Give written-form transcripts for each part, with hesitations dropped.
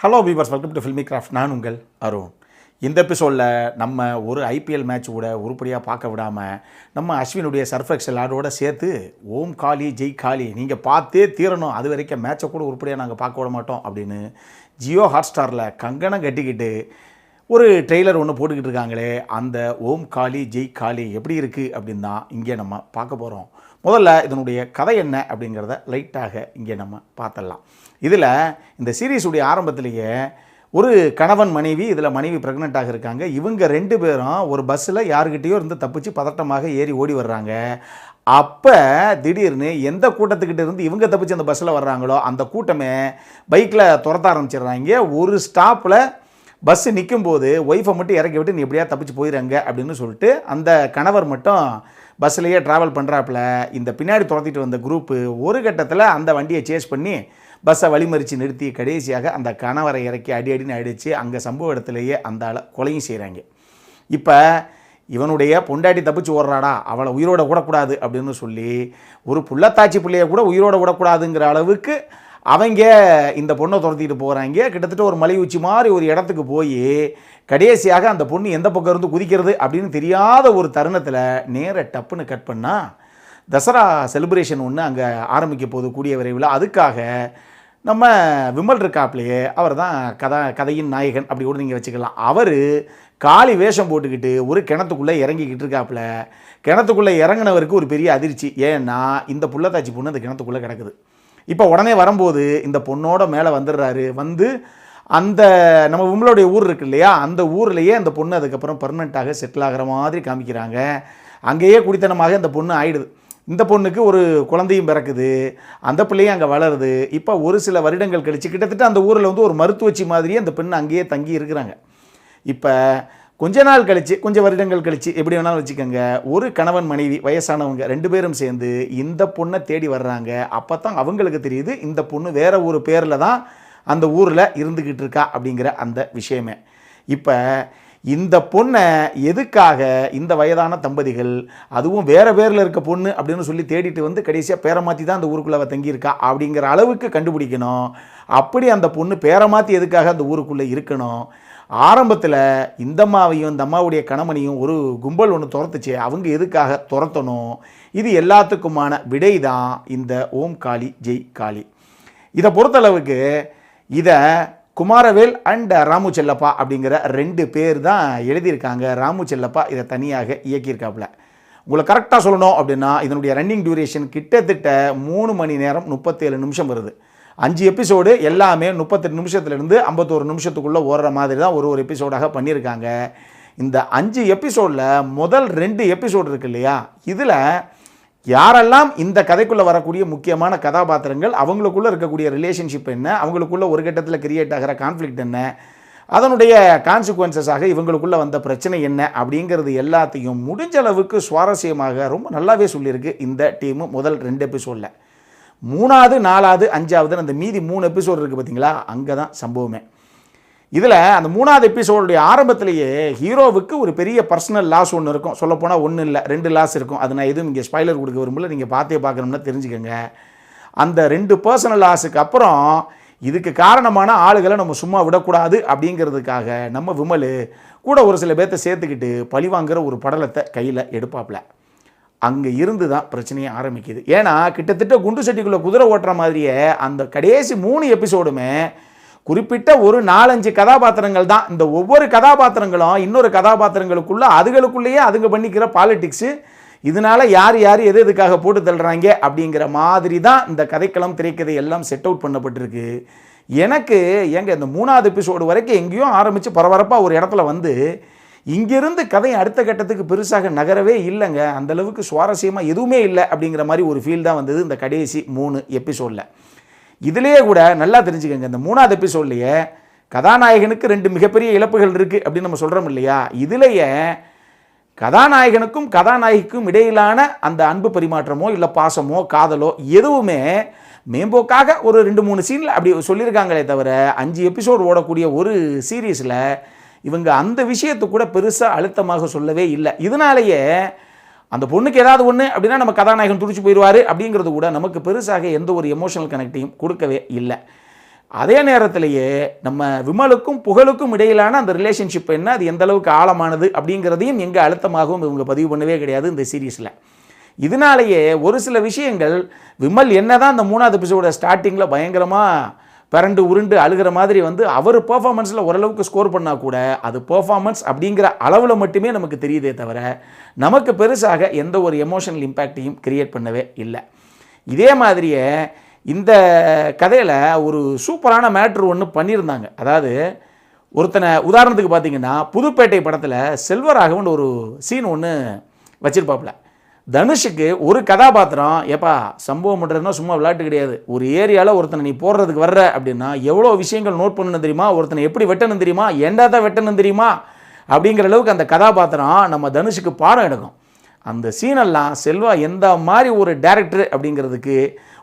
Hello viewers, welcome to Filmi Craft. நான் உங்கள் அருண். இந்த எபிசோடில் நம்ம ஒரு ஐபிஎல் மேட்ச் கூட உருப்படியாக பார்க்க விடாமல் நம்ம அஸ்வினுடைய சர்ஃபெக்சல் ஆடோடு சேர்த்து ஓம் காளி ஜெய் காளி நீங்கள் பார்த்தே தீரணும், அது வரைக்கும் மேட்சை கூட உருப்படியாக நாங்கள் பார்க்க விட மாட்டோம் அப்படின்னு ஜியோ ஹாட்ஸ்டாரில் கங்கணம் கட்டிக்கிட்டு ஒரு ட்ரெய்லர் ஒன்று போட்டுக்கிட்டு இருக்காங்களே, அந்த ஓம் காளி ஜெய் காளி எப்படி இருக்குது அப்படின்னு தான் இங்கே நம்ம பார்க்க போகிறோம். முதல்ல இதனுடைய கதை என்ன அப்படிங்கிறத லைட்டாக இங்கே நம்ம பார்த்துடலாம். இதில் இந்த சீரீஸுடைய ஆரம்பத்திலேயே ஒரு கணவன் மனைவி, இதில் மனைவி ப்ரெக்னெண்ட்டாக இருக்காங்க. இவங்க ரெண்டு பேரும் ஒரு பஸ்ஸில் யாருக்கிட்டேயோ இருந்து தப்பிச்சு பதட்டமாக ஏறி ஓடி வர்றாங்க. அப்போ திடீர்னு எந்த கூட்டத்துக்கிட்ட இருந்து இவங்க தப்பிச்சு அந்த பஸ்ஸில் வர்றாங்களோ அந்த கூட்டமே பைக்கில் துரத்த ஆரம்பிச்சிடுறாங்க. ஒரு ஸ்டாப்பில் பஸ்ஸு நிற்கும்போது ஒய்ஃபை மட்டும் இறக்கி விட்டு நீ எப்படியா தப்பிச்சு போயிடுறாங்க அப்படின்னு சொல்லிட்டு அந்த கணவர் மட்டும் பஸ்ஸிலேயே ட்ராவல் பண்ணுறாப்புல. இந்த பின்னாடி துரத்திட்டு வந்த குரூப்பு ஒரு கட்டத்தில் அந்த வண்டியை சேஸ் பண்ணி பஸ்ஸை வழிமறித்து நிறுத்தி கடைசியாக அந்த கணவரை இறக்கி அடின்னு அடித்து அங்கே சம்பவ இடத்துலையே அந்த ஆளை கொலையும் செய்கிறாங்க. இப்போ இவனுடைய பொண்டாட்டி தப்பிச்சு ஓடுறாடா, அவளை உயிரோட விடக்கூடாது அப்படின்னு சொல்லி ஒரு புள்ளத்தாச்சி பிள்ளையை கூட உயிரோட விடக்கூடாதுங்கிற அளவுக்கு அவங்க இந்த பொண்ணை துரத்திட்டு போகிறாங்க. கிட்டத்தட்ட ஒரு மலை உச்சி மாதிரி ஒரு இடத்துக்கு போய் கடைசியாக அந்த பொண்ணு எந்த பக்கம் இருந்து குதிக்கிறது அப்படின்னு தெரியாத ஒரு தருணத்தில் நேர டப்புன்னு கட் பண்ணால் தசரா செலிப்ரேஷன் ஒன்று அங்கே ஆரம்பிக்க போகுது கூடிய விரைவில். அதுக்காக நம்ம விமல் இருக்காப்லையே, அவர் தான் கதையின் நாயகன் அப்படி கூட நீங்கள் வச்சுக்கலாம். அவர் காளி வேஷம் போட்டுக்கிட்டு ஒரு கிணத்துக்குள்ளே இறங்கிக்கிட்டு இருக்காப்புல. கிணத்துக்குள்ளே இறங்கினவருக்கு ஒரு பெரிய அதிர்ச்சி. ஏன்னா இந்த புள்ளத்தாச்சி பொண்ணு அந்த கிணத்துக்குள்ளே கிடக்குது. இப்போ உடனே வரும்போது இந்த பொண்ணோட மேலே வந்துடுறாரு. வந்து அந்த நம்ம விமலோடைய ஊர் இருக்கு இல்லையா, அந்த ஊர்லேயே அந்த பொண்ணு அதுக்கப்புறம் பர்மனெண்ட்டாக செட்டில் ஆகிற மாதிரி காமிக்கிறாங்க. அங்கேயே குடித்தனமாக இந்த பொண்ணு ஆயிடுது. இந்த பொண்ணுக்கு ஒரு குழந்தையும் பிறக்குது, அந்த பிள்ளையும் அங்கே வளருது. இப்போ ஒரு சில வருடங்கள் கழித்து கிட்டத்தட்ட அந்த ஊரில் வந்து ஒரு மருத்துவச்சி மாதிரியே அந்த பெண் அங்கேயே தங்கி இருக்கிறாங்க. இப்போ கொஞ்ச நாள் கழித்து, கொஞ்சம் வருடங்கள் கழித்து, எப்படி வேணாலும் வச்சுக்கோங்க, ஒரு கணவன் மனைவி வயசானவங்க ரெண்டு பேரும் சேர்ந்து இந்த பொண்ணை தேடி வர்றாங்க. அப்போ தான் அவங்களுக்கு தெரியுது இந்த பொண்ணு வேற ஒரு பேரில் தான் அந்த ஊரில் இருந்துக்கிட்டு இருக்கா அப்படிங்கிற அந்த விஷயமே. இப்போ இந்த பொண்ணை எதுக்காக இந்த வயதான தம்பதிகள், அதுவும் வேறு பேரில் இருக்க பொண்ணு அப்படின்னு சொல்லி தேடிட்டு வந்து கடைசியாக பேரை மாற்றி தான் அந்த ஊருக்குள்ளே அவள் தங்கியிருக்கா அப்படிங்கிற அளவுக்கு கண்டுபிடிக்கணும். அப்படி அந்த பொண்ணு பேரை மாற்றி எதுக்காக அந்த ஊருக்குள்ளே இருக்கணும். ஆரம்பத்தில் இந்த அம்மாவையும் இந்த அம்மாவுடைய கணவனையும் ஒரு கும்பல் ஒன்று துரத்துச்சு, அவங்க எதுக்காக துரத்தணும், இது எல்லாத்துக்குமான விடை தான் இந்த ஓம் காளி ஜெய் காளி. இதை பொறுத்தளவுக்கு இதை குமாரவேல் அண்ட் ராமு செல்லப்பா அப்படிங்கிற ரெண்டு பேர் தான் எழுதியிருக்காங்க. ராமு செல்லப்பா இதை தனியாக இயக்கியிருக்காப்புல. உங்களை கரெக்டாக சொல்லணும் அப்படின்னா இதனுடைய ரன்னிங் டியூரேஷன் கிட்டத்தட்ட 3 மணி நேரம் 37 நிமிஷம் வருது. 5 எபிசோடு எல்லாமே 38 நிமிஷத்துலேருந்து 51 நிமிஷத்துக்குள்ளே ஓடுற மாதிரி தான் ஒரு எபிசோடாக பண்ணியிருக்காங்க. இந்த 5 எபிசோடில் முதல் 2 எபிசோடு இருக்கு இல்லையா, இதில் யாரெல்லாம் இந்த கதைக்குள்ளே வரக்கூடிய முக்கியமான கதாபாத்திரங்கள், அவங்களுக்குள்ளே இருக்கக்கூடிய ரிலேஷன்ஷிப் என்ன, அவங்களுக்குள்ள ஒரு கட்டத்தில் கிரியேட் ஆகிற கான்ஃப்ளிக்ட் என்ன, அதனுடைய கான்சிக்வன்சஸாக இவங்களுக்குள்ளே வந்த பிரச்சனை என்ன அப்படிங்கிறது எல்லாத்தையும் முடிஞ்ச அளவுக்கு சுவாரஸ்யமாக ரொம்ப நல்லாவே சொல்லியிருக்கு இந்த டீமு முதல் 2 எபிசோடில். 3வது 4வது 5வது அந்த மீதி 3 எபிசோடு இருக்குது பார்த்தீங்களா, அங்கே தான் சம்பவமே. இதில் அந்த 3வது எபிசோடுடைய ஆரம்பத்திலேயே ஹீரோவுக்கு ஒரு பெரிய பர்சனல் லாஸ் ஒன்று இருக்கும். சொல்லப்போனால் ஒன்றும் இல்லை, 2 லாஸ் இருக்கும். அது நான் எதுவும் இங்கே ஸ்பாய்லர் கொடுக்க விரும்பல, நீங்கள் பார்த்தே பார்க்கணும்னா தெரிஞ்சுக்கோங்க. அந்த 2 பர்சனல் லாஸுக்கு அப்புறம் இதுக்கு காரணமான ஆளுகளை நம்ம சும்மா விடக்கூடாது அப்படிங்கிறதுக்காக நம்ம விமல் கூட ஒரு சில பேர்த்தை சேர்த்துக்கிட்டு பழிவாங்கிற ஒரு படலத்தை கையில் எடுப்பாப்புல. அங்கே இருந்து தான் பிரச்சனையே ஆரம்பிக்குது. ஏன்னா கிட்டத்தட்ட குண்டு சட்டிக்குள்ளே குதிரை ஓட்டுற மாதிரியே அந்த கடைசி 3 எபிசோடுமே குறிப்பிட்ட ஒரு 4-5 கதாபாத்திரங்கள் தான். இந்த ஒவ்வொரு கதாபாத்திரங்களும் இன்னொரு கதாபாத்திரங்களுக்குள்ள அதுகளுக்குள்ளேயே அதுங்க பண்ணிக்கிற பாலிடிக்ஸு, இதனால யார் யார் எது எதுக்காக போட்டு தள்ளுறாங்க அப்படிங்கிற மாதிரி தான் இந்த கதைக்களம் திரைக்கதை எல்லாம் செட் அவுட் பண்ணப்பட்டிருக்கு. எனக்கு இந்த 3வது எபிசோடு வரைக்கும் எங்கேயும் ஆரம்பித்து பரபரப்பாக ஒரு இடத்துல வந்து இங்கிருந்து கதை அடுத்த கட்டத்துக்கு பெருசாக நகரவே இல்லைங்க. அந்தளவுக்கு சுவாரஸ்யமாக எதுவுமே இல்லை அப்படிங்கிற மாதிரி ஒரு ஃபீல் தான் வந்தது இந்த கடைசி 3 எபிசோடில். இதிலேயே கூட நல்லா தெரிஞ்சுக்கோங்க, இந்த 3வது எபிசோட்லேயே கதாநாயகனுக்கு 2 மிகப்பெரிய இழப்புகள் இருக்குது அப்படின்னு நம்ம சொல்கிறோம் இல்லையா. இதிலேயே கதாநாயகனுக்கும் கதாநாயகிக்கும் இடையிலான அந்த அன்பு பரிமாற்றமோ இல்லை பாசமோ காதலோ எதுவுமே மேம்போக்காக ஒரு 2-3 சீனில் அப்படி சொல்லியிருக்காங்களே தவிர 5 எபிசோடு ஓடக்கூடிய ஒரு சீரீஸில் இவங்க அந்த விஷயத்தை கூட பெருசாக அழுத்தமாக சொல்லவே இல்லை. இதனாலேயே அந்த பொண்ணுக்கு ஏதாவது ஒன்று அப்படின்னா நம்ம கதாநாயகன் துடிச்சு போயிடுவார் அப்படிங்கிறது கூட நமக்கு பெருசாக எந்த ஒரு எமோஷனல் கனெக்டையும் கொடுக்கவே இல்லை. அதே நேரத்திலேயே நம்ம விமலுக்கும் புகழுக்கும் இடையிலான அந்த ரிலேஷன்ஷிப் என்ன, அது எந்த அளவுக்கு ஆழமானது அப்படிங்கிறதையும் எங்கே அழுத்தமாகவும் இவங்க பதிவு பண்ணவே கிடையாது இந்த சீரீஸில். இதனாலேயே ஒரு சில விஷயங்கள் விமல் என்ன தான் அந்த 3வது எபிசோட ஸ்டார்டிங்கில் பயங்கரமாக பரண்டு உருண்டு அழுகிற மாதிரி அவர் பெர்ஃபார்மன்ஸில் ஓரளவுக்கு ஸ்கோர் பண்ணால் கூட அது பெர்ஃபார்மன்ஸ் அப்படிங்கிற அளவில் மட்டுமே நமக்கு தெரியுதே தவிர நமக்கு பெருசாக எந்த ஒரு எமோஷனல் இம்பேக்டையும் கிரியேட் பண்ணவே இல்லை. இதே மாதிரியே இந்த கதையில் ஒரு சூப்பரான மேட்ரு ஒன்று பண்ணியிருந்தாங்க. அதாவது ஒருத்தனை உதாரணத்துக்கு பார்த்தீங்கன்னா புதுப்பேட்டை படத்தில் செல்வராகவன் ஒரு சீன் ஒன்று வச்சிருப்பாப்புல. தனுஷுக்கு ஒரு கதாபாத்திரம் ஏப்பா சம்பவம் பண்ணுறதுனா சும்மா விளையாட்டு கிடையாது. ஒரு ஏரியாவில் ஒருத்தனை நீ போடுறதுக்கு வர்ற அப்படின்னா எவ்வளோ விஷயங்கள் நோட் பண்ணணும் தெரியுமா, ஒருத்தனை எப்படி வெட்டணும் தெரியுமா, ஏண்டா தான் வெட்டணும் தெரியுமா அப்படிங்கிற அளவுக்கு அந்த கதாபாத்திரம் நம்ம தனுஷுக்கு பாடம் எடுக்கும். அந்த சீனெல்லாம் செல்வா எந்த மாதிரி ஒரு டேரக்டர் அப்படிங்கிறதுக்கு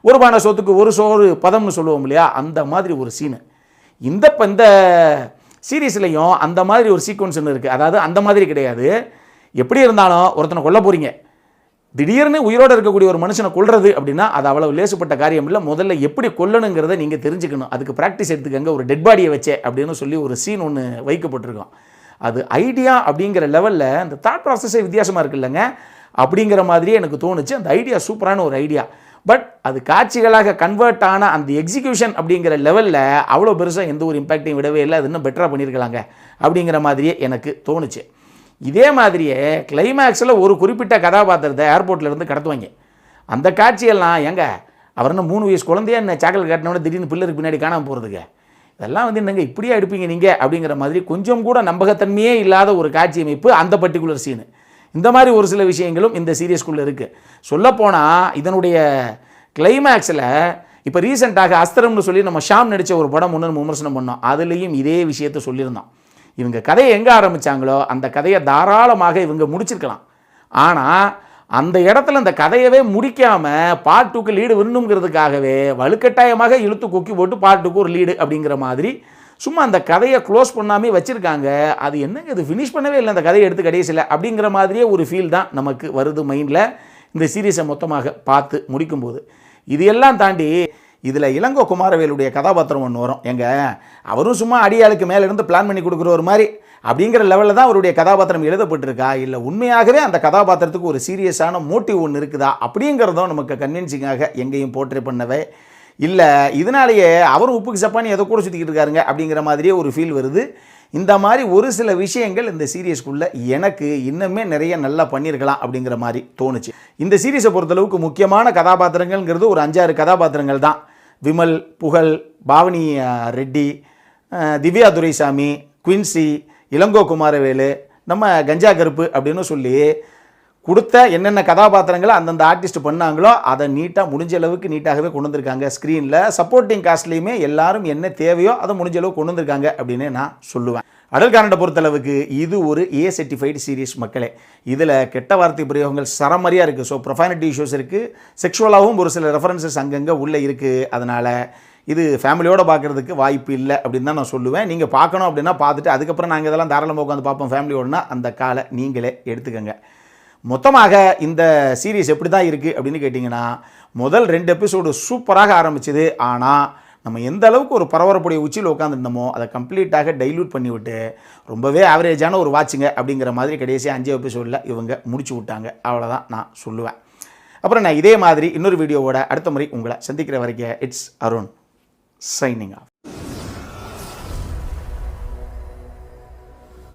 ஒரு பானை சோத்துக்கு ஒரு சோறு பதம்னு சொல்லுவோம் இல்லையா, அந்த மாதிரி ஒரு சீனு இந்த சீரீஸ்லையும் அந்த மாதிரி ஒரு சீக்வன்ஸ் ஒன்று இருக்குது. அதாவது அந்த மாதிரி கிடையாது, எப்படி இருந்தாலும் ஒருத்தனை கொல்ல போகிறீங்க, திடீர்னு உயிரோடு இருக்கக்கூடிய ஒரு மனுஷனை கொல்றது அப்படின்னா அது அவ்வளவு லேசுப்பட்ட காரியம் இல்லை. முதல்ல எப்படி கொல்லணுங்கிறத நீங்கள் தெரிஞ்சுக்கணும், அதுக்கு ப்ராக்டிஸ் எடுத்துக்கங்க. ஒரு டெட் பாடியை வச்சே அப்படின்னு சொல்லி ஒரு சீன் ஒன்று வைக்கப்பட்டிருக்கோம். அது ஐடியா அப்படிங்கிற லெவலில் அந்த தாட் ப்ராசஸே வித்தியாசமாக இருக்குல்லங்க, அப்படிங்கிற மாதிரியே எனக்கு தோணுச்சு. அந்த ஐடியா சூப்பரான ஒரு ஐடியா. பட் அது காட்சிகளாக கன்வெர்ட் ஆன அந்த எக்ஸிக்யூஷன் அப்படிங்கிற லெவலில் அவ்வளோ பெருசாக எந்த ஒரு இம்பேக்டையும் விடவே இல்லை. அது இன்னும் பெட்டராக பண்ணியிருக்கலாங்க அப்படிங்கிற மாதிரியே எனக்கு தோணுச்சு. இதே மாதிரியே கிளைமேக்ஸில் ஒரு குறிப்பிட்ட கதாபாத்திரத்தை ஏர்போர்ட்லேருந்து கடத்துவாங்க. அந்த காட்சியெல்லாம் எங்க அவர் என்ன 3 வயசு குழந்தையா என்ன சாக்கல் காட்டினோட திடீர்னு பில்லருக்கு பின்னாடி காணாமல் போகிறதுக்கு, இதெல்லாம் என்னங்க இப்படியா எடுப்பீங்க நீங்கள் அப்படிங்கிற மாதிரி கொஞ்சம் கூட நம்பகத்தன்மையே இல்லாத ஒரு காட்சி அமைப்பு அந்த பர்டிகுலர் சீனு. இந்த மாதிரி ஒரு சில விஷயங்களும் இந்த சீரியஸ்குள்ளே இருக்குது. சொல்லப்போனால் இதனுடைய கிளைமேக்ஸில் இப்போ ரீசெண்டாக அஸ்திரம்னு சொல்லி நம்ம ஷாம் நடித்த ஒரு படம் ஒன்று விமர்சனம் பண்ணோம். அதுலேயும் இதே விஷயத்தை சொல்லியிருந்தோம். இவங்க கதையை எங்கே ஆரம்பித்தாங்களோ அந்த கதையை தாராளமாக இவங்க முடிச்சிருக்கலாம். ஆனால் அந்த இடத்துல அந்த கதையவே முடிக்காமல் பார்ட் 2க்கு லீடு விடணுங்கிறதுக்காகவே வலுக்கட்டாயமாக இழுத்து கொக்கி போட்டு பார்ட் 2க்கு ஒரு லீடு அப்படிங்கிற மாதிரி சும்மா அந்த கதையை க்ளோஸ் பண்ணாமே வச்சுருக்காங்க. அது என்னங்க இது ஃபினிஷ் பண்ணவே இல்லை அந்த கதையை எடுத்து கடைசியில் அப்படிங்கிற மாதிரியே ஒரு ஃபீல் தான் நமக்கு வருது மைண்டில் இந்த சீரீஸை மொத்தமாக பார்த்து முடிக்கும்போது. இது எல்லாம் தாண்டி இதில் இளங்கோ குமாரவேலுடைய கதாபாத்திரம் ஒன்று வரும். அவரும் சும்மா அடியாளுக்கு மேலே இருந்து பிளான் பண்ணி கொடுக்குற ஒரு மாதிரி அப்படிங்கிற லெவலில் தான் அவருடைய கதாபாத்திரம் எழுதப்பட்டிருக்கா, இல்லை உண்மையாகவே அந்த கதாபாத்திரத்துக்கு ஒரு சீரியஸான மோட்டிவ் ஒன்று இருக்குதா அப்படிங்கிறதும் நமக்கு கன்வின்சிங்காக எங்கேயும் போர்ட்ரே பண்ணவே இல்லை. இதனாலேயே அவரும் உப்புக்கு சப்பானி எதை கூட சுற்றிக்கிட்டு இருக்காருங்க அப்படிங்கிற மாதிரியே ஒரு ஃபீல் வருது. இந்த மாதிரி ஒரு சில விஷயங்கள் இந்த சீரியஸ்குள்ளே எனக்கு இன்னுமே நிறைய நல்லா பண்ணியிருக்கலாம் அப்படிங்கிற மாதிரி தோணுச்சு. இந்த சீரீஸை பொறுத்தளவுக்கு முக்கியமான கதாபாத்திரங்கள்ங்கிறது ஒரு 5-6 கதாபாத்திரங்கள் தான். விமல், புகழ், பாவனி ரெட்டி, திவ்யா துரைசாமி, குயின்சி, இளங்கோ குமாரவேலு, நம்ம கஞ்சா கருப்பு அப்படின்னு சொல்லி கொடுத்த என்னென்ன கதாபாத்திரங்களை அந்தந்த ஆர்டிஸ்ட் பண்ணாங்களோ அதை நீட்டாக முடிஞ்ச அளவுக்கு நீட்டாகவே கொண்டு வந்திருக்காங்க. ஸ்க்ரீனில் சப்போர்ட்டிங் காஸ்ட்லேயுமே எல்லாரும் என்ன தேவையோ அதை முடிஞ்ச அளவுக்கு கொண்டு வந்திருக்காங்க அப்படின்னு நான் சொல்லுவேன். அடல் கானடை பொறுத்தளவுக்கு இது ஒரு A சர்டிஃபைடு சீரீஸ் மக்களே. இதில் கெட்ட வார்த்தை பிரயோகங்கள் சரமரியாக இருக்குது. ஸோ ப்ரொஃபானிட்டி இஷ்யூஸ் இருக்குது, செக்ஷுவலாகவும் ஒரு சில ரெஃபரன்சஸ் அங்கங்கே உள்ளே இருக்குது. அதனால் இது ஃபேமிலியோடு பார்க்குறதுக்கு வாய்ப்பு இல்லை அப்படின்னு தான் நான் சொல்லுவேன். நீங்கள் பார்க்கணும் அப்படின்னா பார்த்துட்டு அதுக்கப்புறம் நாங்கள் இதெல்லாம் தாராளமாக உட்காந்து பார்ப்போம் ஃபேமிலியோடனா அந்த காலை நீங்களே எடுத்துக்கோங்க. மொத்தமாக இந்த சீரீஸ் எப்படி தான் இருக்குது அப்படின்னு கேட்டிங்கன்னா, முதல் 2 எபிசோடு சூப்பராக ஆரம்பிச்சுது. ஆனால் நம்ம எந்த அளவுக்கு ஒரு பரபரப்புடைய உச்சியில் உட்காந்துருந்தோமோ அதை கம்ப்ளீட்டாக டைல்யூட் பண்ணிவிட்டு ரொம்பவே ஆவரேஜான ஒரு வாட்சுங்க அப்படிங்கிற மாதிரி கடைசி 5 எபிசோடில் இவங்க முடிச்சு விட்டாங்க. அவ்வளோதான் நான் சொல்லுவேன். அப்புறம் நான் இதே மாதிரி இன்னொரு வீடியோவோட அடுத்த முறை உங்களை சந்திக்கிற வரைக்கும் இட்ஸ் அருண் சைனிங் ஆஃப்.